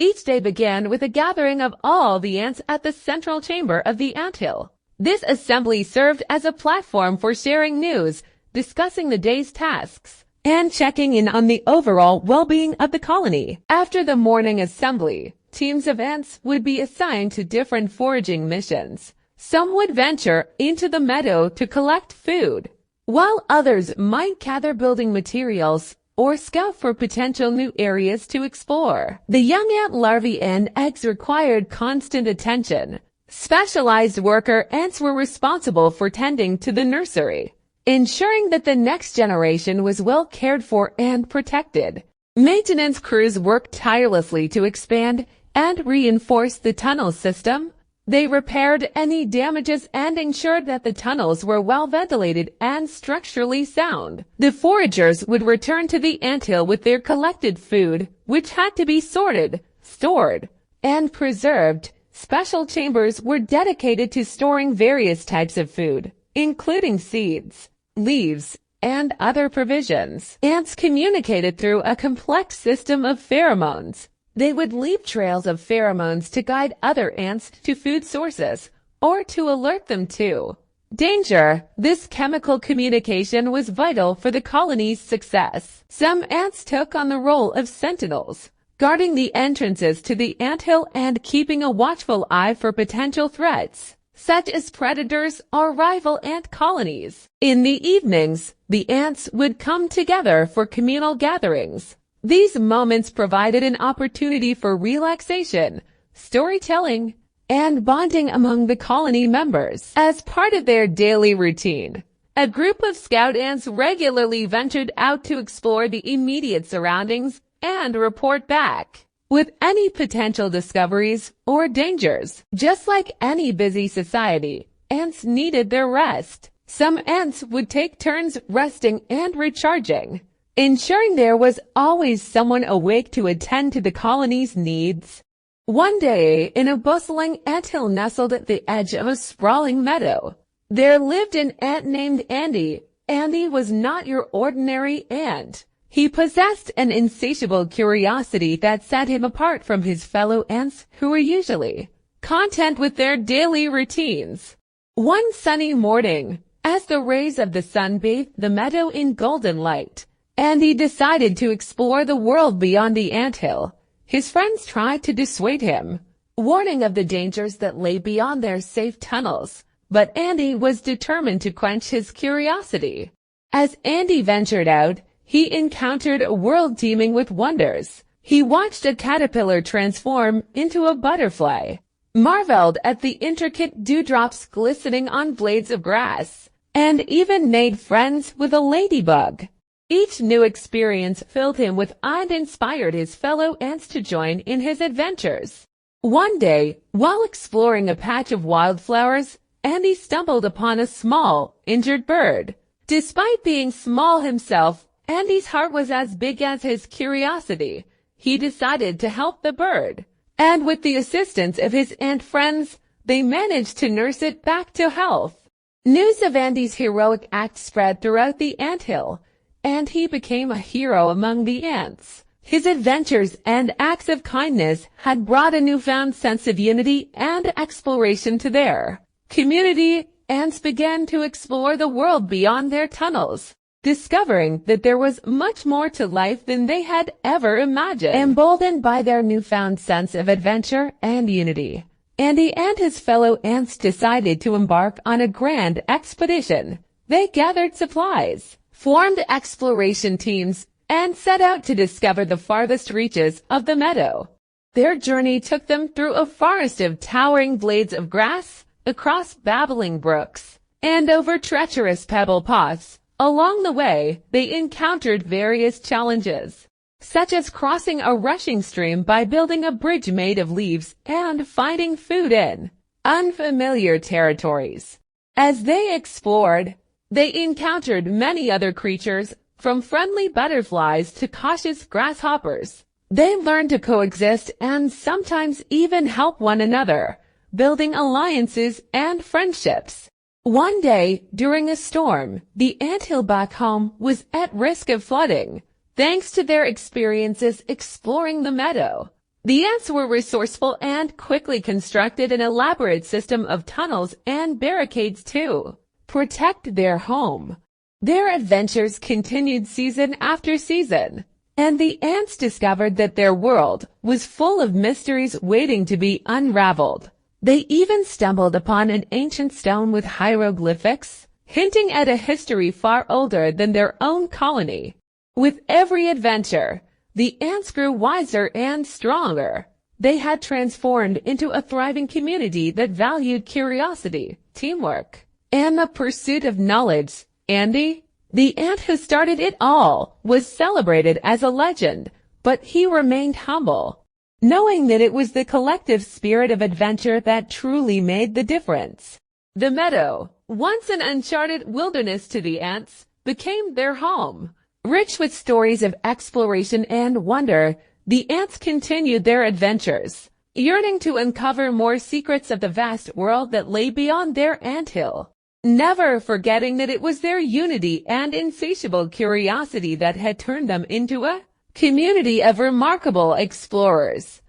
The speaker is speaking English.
Each day began with a gathering of all the ants at the central chamber of the anthill. This assembly served as a platform for sharing news, discussing the day's tasks, and checking in on the overall well-being of the colony. After the morning assembly, teams of ants would be assigned to different foraging missions. Some would venture into the meadow to collect food, while others might gather building materials or scout for potential new areas to explore. The young ant larvae and eggs required constant attention. Specialized worker ants were responsible for tending to the nursery, ensuring that the next generation was well cared for and protected. Maintenance crews worked tirelessly to expand and reinforce the tunnel system. They repaired any damages and ensured that the tunnels were well ventilated and structurally sound. The foragers would return to the anthill with their collected food, which had to be sorted, stored, and preserved. Special chambers were dedicated to storing various types of food, including seeds, leaves, and other provisions. Ants communicated through a complex system of pheromones. They would leave trails of pheromones to guide other ants to food sources or to alert them to danger. This chemical communication was vital for the colony's success. Some ants took on the role of sentinels, guarding the entrances to the anthill and keeping a watchful eye for potential threats, such as predators or rival ant colonies. In the evenings, the ants would come together for communal gatherings. These moments provided an opportunity for relaxation, storytelling, and bonding among the colony members. As part of their daily routine, a group of scout ants regularly ventured out to explore the immediate surroundings and report back with any potential discoveries or dangers. Just like any busy society, ants needed their rest. Some ants would take turns resting and recharging, ensuring there was always someone awake to attend to the colony's needs. One day, in a bustling anthill nestled at the edge of a sprawling meadow, there lived an ant named Andy. Andy was not your ordinary ant. He possessed an insatiable curiosity that set him apart from his fellow ants who were usually content with their daily routines. One sunny morning, as the rays of the sun bathed the meadow in golden light, Andy decided to explore the world beyond the anthill. His friends tried to dissuade him, warning of the dangers that lay beyond their safe tunnels, but Andy was determined to quench his curiosity. As Andy ventured out, he encountered a world teeming with wonders. He watched a caterpillar transform into a butterfly, marveled at the intricate dewdrops glistening on blades of grass, and even made friends with a ladybug. Each new experience filled him with awe and inspired his fellow ants to join in his adventures. One day, while exploring a patch of wildflowers, Andy stumbled upon a small, injured bird. Despite being small himself, Andy's heart was as big as his curiosity. He decided to help the bird, and with the assistance of his ant friends, they managed to nurse it back to health. News of Andy's heroic act spread throughout the anthill, and he became a hero among the ants. His adventures and acts of kindness had brought a newfound sense of unity and exploration to their community. Ants began to explore the world beyond their tunnels, discovering that there was much more to life than they had ever imagined. Emboldened by their newfound sense of adventure and unity, Andy and his fellow ants decided to embark on a grand expedition. They gathered supplies, formed exploration teams, and set out to discover the farthest reaches of the meadow. Their journey took them through a forest of towering blades of grass, across babbling brooks, and over treacherous pebble paths. Along the way, they encountered various challenges, such as crossing a rushing stream by building a bridge made of leaves and finding food in unfamiliar territories. As they explored, they encountered many other creatures, from friendly butterflies to cautious grasshoppers. They learned to coexist and sometimes even help one another, building alliances and friendships. One day, during a storm, the anthill back home was at risk of flooding. Thanks to their experiences exploring the meadow, The ants were resourceful and quickly constructed an elaborate system of tunnels and barricades to protect their home. Their adventures continued season after season, and the ants discovered that their world was full of mysteries waiting to be unraveled. They even stumbled upon an ancient stone with hieroglyphics, hinting at a history far older than their own colony. With every adventure, the ants grew wiser and stronger. They had transformed into a thriving community that valued curiosity, teamwork, and the pursuit of knowledge. Andy, the ant who started it all, was celebrated as a legend, but he remained humble, knowing that it was the collective spirit of adventure that truly made the difference. The meadow, once an uncharted wilderness to the ants, became their home. Rich with stories of exploration and wonder, the ants continued their adventures, yearning to uncover more secrets of the vast world that lay beyond their anthill, never forgetting that it was their unity and insatiable curiosity that had turned them into a community of remarkable explorers.